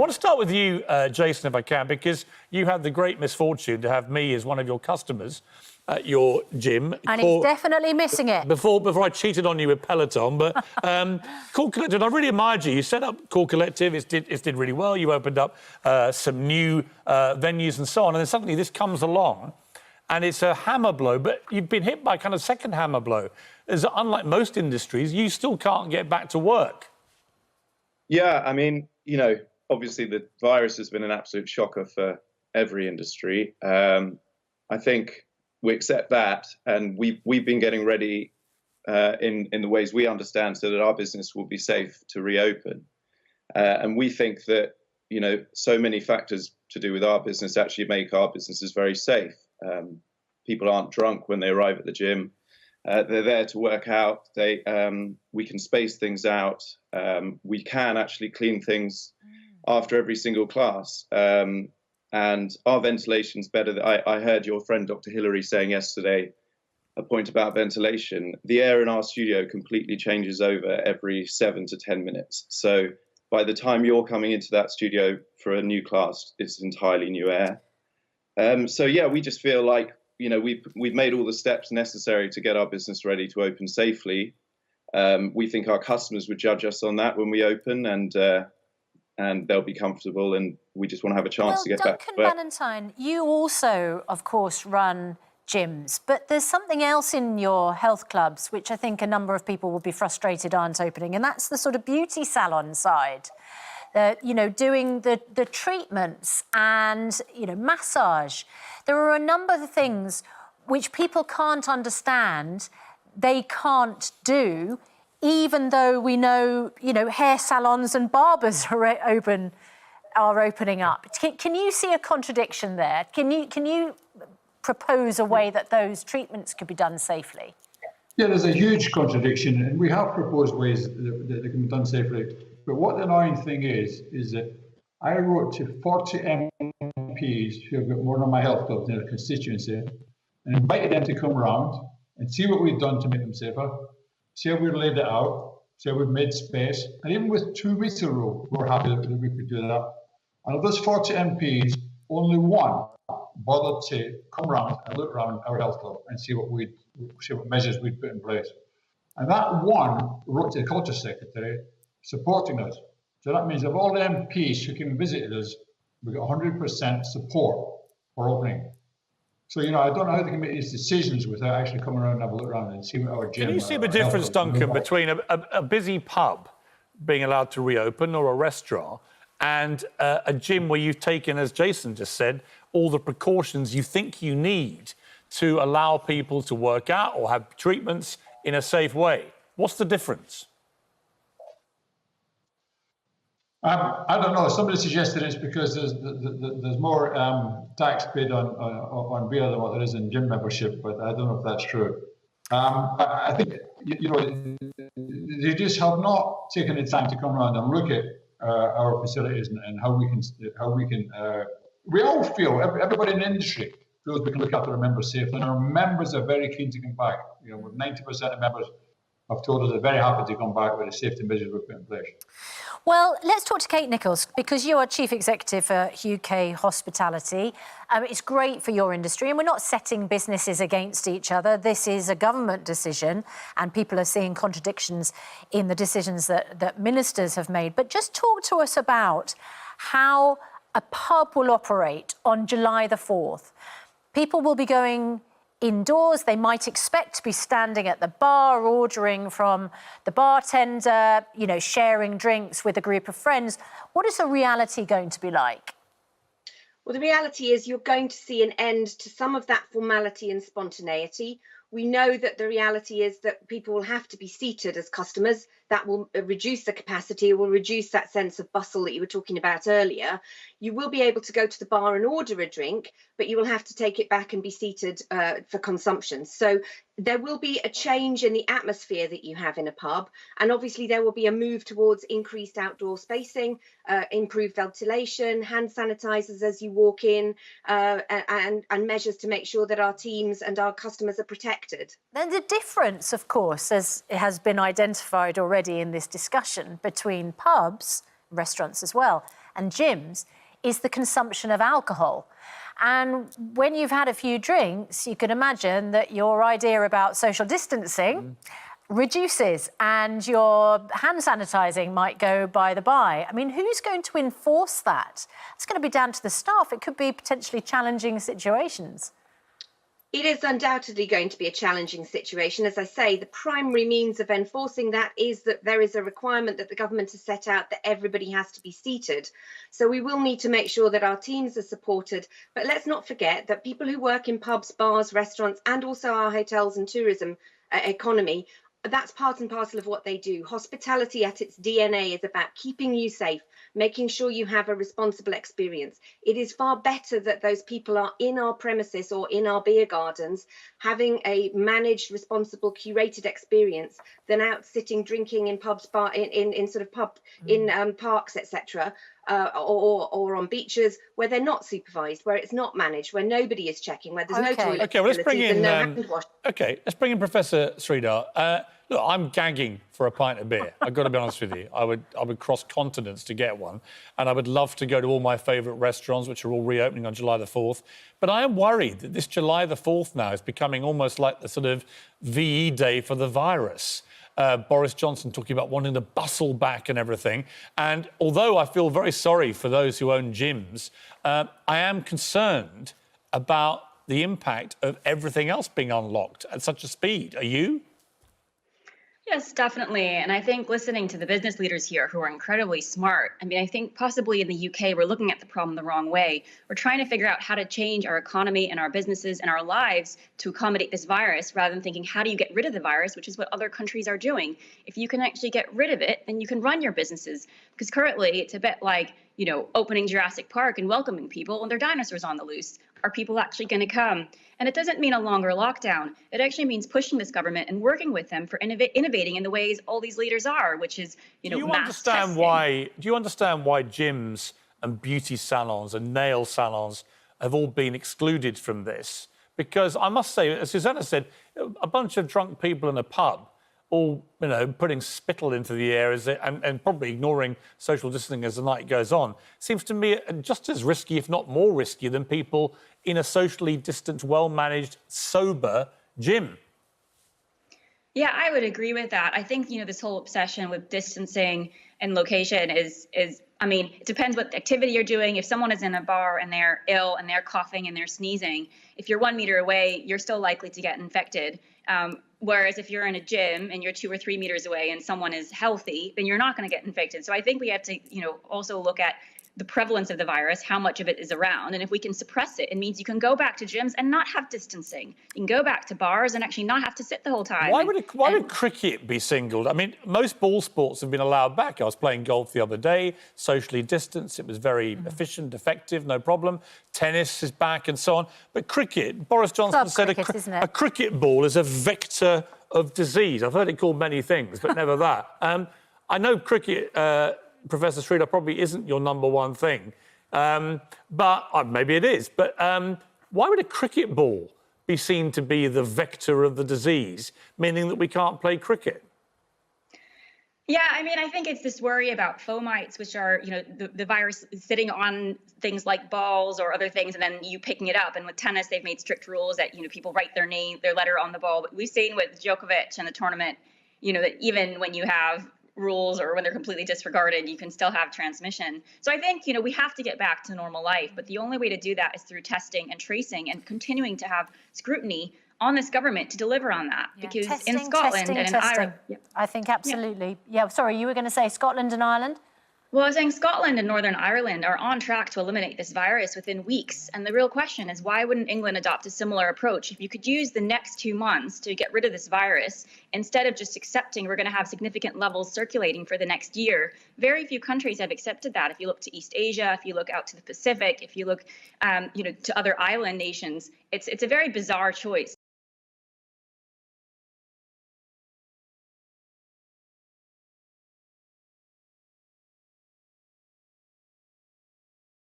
want to start with you, Jason, if I can, because you had the great misfortune to have me as one of your customers at your gym. And he's definitely missing it. Before I cheated on you with Peloton, but Call Collective, I really admired you. You set up Call Collective, it did really well. You opened up some new venues and so on, and then suddenly this comes along, and it's a hammer blow, but you've been hit by kind of second hammer blow. As unlike most industries, you still can't get back to work. Yeah, I mean, you know, obviously the virus has been an absolute shocker for every industry. I think we accept that, and we've been getting ready in the ways we understand so that our business will be safe to reopen. And we think that, you know, so many factors to do with our business actually make our businesses very safe. People aren't drunk when they arrive at the gym. They're there to work out. We can space things out. We can actually clean things after every single class. And our ventilation's better. I heard your friend Dr. Hillary saying yesterday a point about ventilation. The air in our studio completely changes over every 7 to 10 minutes. So by the time you're coming into that studio for a new class, it's entirely new air. So yeah, we just feel like, you know, we've made all the steps necessary to get our business ready to open safely. We think our customers would judge us on that when we open, and they'll be comfortable, and we just want to have a chance to get back to work. Duncan Valentine, you also, of course, run gyms, but there's something else in your health clubs which I think a number of people will be frustrated aren't opening, and that's the sort of beauty salon side. You know, doing the treatments and, you know, massage. There are a number of things which people can't understand they can't do, even though we know, you know, hair salons and barbers are opening up. Can you see a contradiction there? Can you propose a way that those treatments could be done safely? Yeah, there's a huge contradiction, and we have proposed ways that they can be done safely. But what the annoying thing is that I wrote to 40 MPs who have got more than my health clubs in their constituency and invited them to come around and see what we've done to make them safer, see how we've laid it out, see how we've made space. And even with 2 weeks in a row, we're happy that we could do that. And of those 40 MPs, only one bothered to come around and look around our health club and see what measures we'd put in place. And that one wrote to the culture secretary supporting us. So that means of all the MPs who came and visited us, we got 100% support for opening. So, you know, I don't know how they can make these decisions without actually coming around and have a look around and see what our gym... Can you see the difference, Duncan, between a busy pub being allowed to reopen, or a restaurant, and a gym where you've taken, as Jason just said, all the precautions you think you need to allow people to work out or have treatments in a safe way? What's the difference? I don't know. Somebody suggested it's because there's more tax paid on beer than what there is in gym membership, but I don't know if that's true. I think, you know, they just have not taken the time to come around and look at our facilities and how we can. We all feel, everybody in the industry feels we can look after our members safely, and our members are very keen to come back. You know, with 90% of members have told us they're very happy to come back with the safety measures we've put in place. Well, let's talk to Kate Nichols, because you are Chief Executive for UK Hospitality. It's great for your industry, and we're not setting businesses against each other. This is a government decision, and people are seeing contradictions in the decisions that ministers have made. But just talk to us about how a pub will operate on July the 4th. People will be going indoors. They might expect to be standing at the bar, ordering from the bartender, you know, sharing drinks with a group of friends. What is the reality going to be like? Well, the reality is you're going to see an end to some of that formality and spontaneity. We know that the reality is that people will have to be seated as customers. That will reduce the capacity, it will reduce that sense of bustle that you were talking about earlier. You will be able to go to the bar and order a drink, but you will have to take it back and be seated for consumption. So there will be a change in the atmosphere that you have in a pub. And obviously there will be a move towards increased outdoor spacing, improved ventilation, hand sanitizers as you walk in, and measures to make sure that our teams and our customers are protected. Then the difference, of course, as it has been identified already in this discussion, between pubs, restaurants as well, and gyms is the consumption of alcohol. And when you've had a few drinks, you can imagine that your idea about social distancing reduces and your hand sanitizing might go by the by. I mean, who's going to enforce that? It's going to be down to the staff. It could be potentially challenging situations. It is undoubtedly going to be a challenging situation. As I say, the primary means of enforcing that is that there is a requirement that the government has set out that everybody has to be seated. So we will need to make sure that our teams are supported. But let's not forget that people who work in pubs, bars, restaurants, and also our hotels and tourism economy, that's part and parcel of what they do. Hospitality at its DNA is about keeping you safe, making sure you have a responsible experience. It is far better that those people are in our premises or in our beer gardens having a managed, responsible, curated experience than out sitting drinking in pubs, in parks, etc. Or on beaches where they're not supervised, where it's not managed, where nobody is checking, where there's no toilet Okay, well, let's bring in. no hand wash. Okay, let's bring in Professor Sridhar. Look, I'm gagging for a pint of beer. I've got to be honest with you. I would cross continents to get one, and I would love to go to all my favourite restaurants, which are all reopening on July the 4th. But I am worried that this July the 4th now is becoming almost like the sort of VE day for the virus. Boris Johnson talking about wanting to bustle back and everything. And although I feel very sorry for those who own gyms, I am concerned about the impact of everything else being unlocked at such a speed. Are you? Yes, definitely. And I think listening to the business leaders here who are incredibly smart, I mean, I think possibly in the UK, we're looking at the problem the wrong way. We're trying to figure out how to change our economy and our businesses and our lives to accommodate this virus rather than thinking, how do you get rid of the virus, which is what other countries are doing. If you can actually get rid of it, then you can run your businesses. Because currently it's a bit like, you know, opening Jurassic Park and welcoming people when there are dinosaurs on the loose. Are people actually going to come? And it doesn't mean a longer lockdown. It actually means pushing this government and working with them for innovating in the ways all these leaders are, which is, you know, mass testing. Do you understand why gyms and beauty salons and nail salons have all been excluded from this? Because I must say, as Susanna said, a bunch of drunk people in a pub, all, you know, putting spittle into the air and probably ignoring social distancing as the night goes on, seems to me just as risky, if not more risky, than people in a socially distanced, well-managed, sober gym. Yeah, I would agree with that. I think, you know, this whole obsession with distancing and location is I mean, it depends what activity you're doing. If someone is in a bar and they're ill and they're coughing and they're sneezing, if you're 1 meter away, you're still likely to get infected. Whereas if you're in a gym and you're 2 or 3 meters away and someone is healthy, then you're not going to get infected. So I think we have to, you know, also look at the prevalence of the virus, how much of it is around. And if we can suppress it, it means you can go back to gyms and not have distancing. You can go back to bars and actually not have to sit the whole time. Why would cricket be singled? I mean, most ball sports have been allowed back. I was playing golf the other day, socially distanced. It was very efficient, effective, no problem. Tennis is back and so on. But cricket, Boris Johnson said a cricket ball is a vector of disease. I've heard it called many things, but never that. I know cricket... Professor Sridhar, probably isn't your number one thing, but maybe it is. But why would a cricket ball be seen to be the vector of the disease, meaning that we can't play cricket? Yeah, I mean, I think it's this worry about fomites, which are, you know, the virus sitting on things like balls or other things, and then you picking it up. And with tennis, they've made strict rules that, you know, people write their name, their letter on the ball. But we've seen with Djokovic in the tournament, you know, that even when you have rules or when they're completely disregarded, you can still have transmission. So I think, you know, we have to get back to normal life, but the only way to do that is through testing and tracing and continuing to have scrutiny on this government to deliver on that. Yeah. Because testing, in Scotland and in Ireland... I think absolutely. Yeah, sorry, you were going to say Scotland and Ireland? Well, I was saying Scotland and Northern Ireland are on track to eliminate this virus within weeks. And the real question is, why wouldn't England adopt a similar approach? If you could use the next 2 months to get rid of this virus, instead of just accepting we're going to have significant levels circulating for the next year, very few countries have accepted that. If you look to East Asia, if you look out to the Pacific, if you look, you know, to other island nations, it's a very bizarre choice.